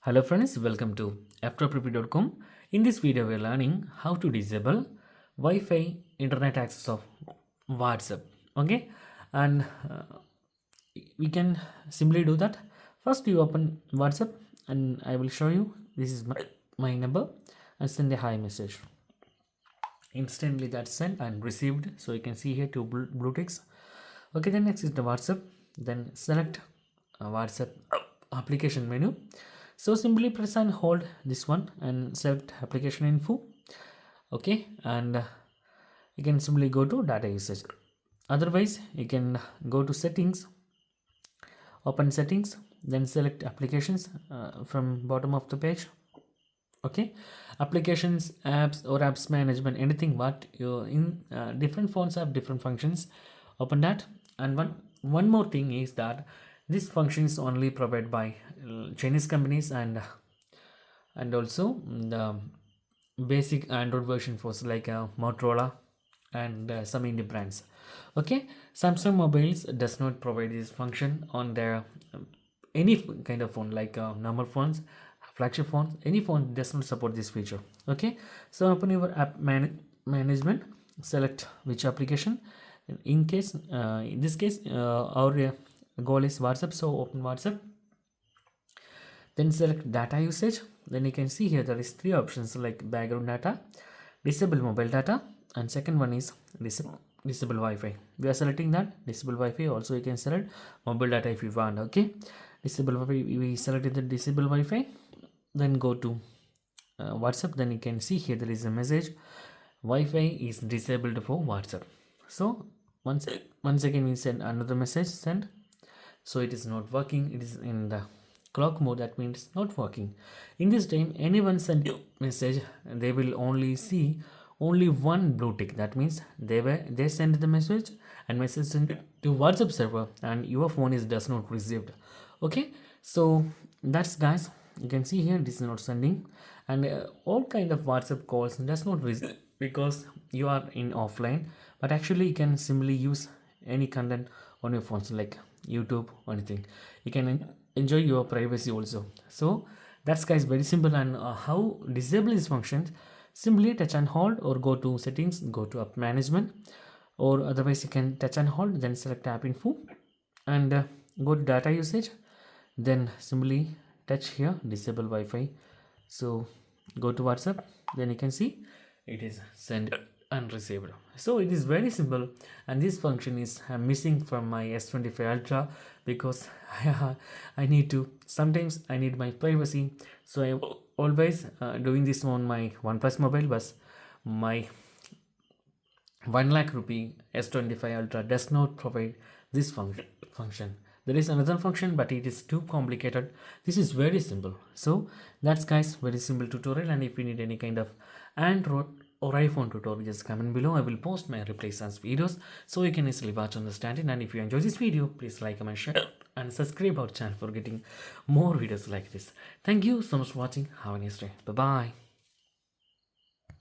Hello friends, welcome to Ftopreview.com. In this video, we are learning how to disable Wi-Fi internet access of WhatsApp. Okay, and we can simply do that. First, you open WhatsApp, and I will show you. This is my number, and send a hi message. Instantly, that's sent and received. So you can see here two blue ticks. Okay, then next is the WhatsApp. Then select WhatsApp application menu. So simply press and hold this one and select application info. Okay, and you can simply go to data usage. Otherwise, you can go to settings, open settings, then select applications from bottom of the page. Okay, applications, apps or apps management, anything what you in different phones have different functions. Open that, and one more thing is that this function is only provided by Chinese companies and also the basic Android version for like Motorola and some indie brands. Okay, Samsung mobiles does not provide this function on their any kind of phone like normal phones, flagship phones, any phone does not support this feature. Okay, so open your app management, select which application. In case in this case our goal is WhatsApp, so open WhatsApp, then select data usage. Then you can see here there is three options like background data, disable mobile data, and second one is disable Wi-Fi. We are selecting that disable Wi-Fi. Also you can select mobile data if you want. Okay, disable Wi-Fi, we selected the disable Wi-Fi. Then go to WhatsApp. Then you can see here there is a message, Wi-Fi is disabled for WhatsApp. So once again we send another message, send. So it is not working, it is in the clock mode, that means not working. In this time anyone send you message, they will only see only one blue tick, that means they send the message and message sent to WhatsApp server and your phone is does not received. Okay, so that's guys, you can see here this is not sending, and all kind of WhatsApp calls does not receive because you are in offline, but actually you can simply use any content on your phones like YouTube or anything. You can enjoy your privacy also. So that's guys very simple. And how disable this function, simply touch and hold or go to settings, go to app management, or otherwise you can touch and hold, then select app info and go to data usage, then simply touch here disable Wi-Fi. So go to WhatsApp, then you can see it is sent and received. So it is very simple, and this function is missing from my S25 Ultra because I need to, sometimes I need my privacy, so I always doing this on my OnePlus mobile, but my 1 lakh rupee S25 Ultra does not provide this function. There is another function, but it is too complicated. This is very simple. So that's guys very simple tutorial, and if you need any kind of Android or iPhone tutorial, just comment below. I will post my replays as videos so you can easily watch, understand it. And if you enjoy this video, please like, comment, share and subscribe our channel for getting more videos like this. Thank you so much for watching. Have a nice day. Bye bye.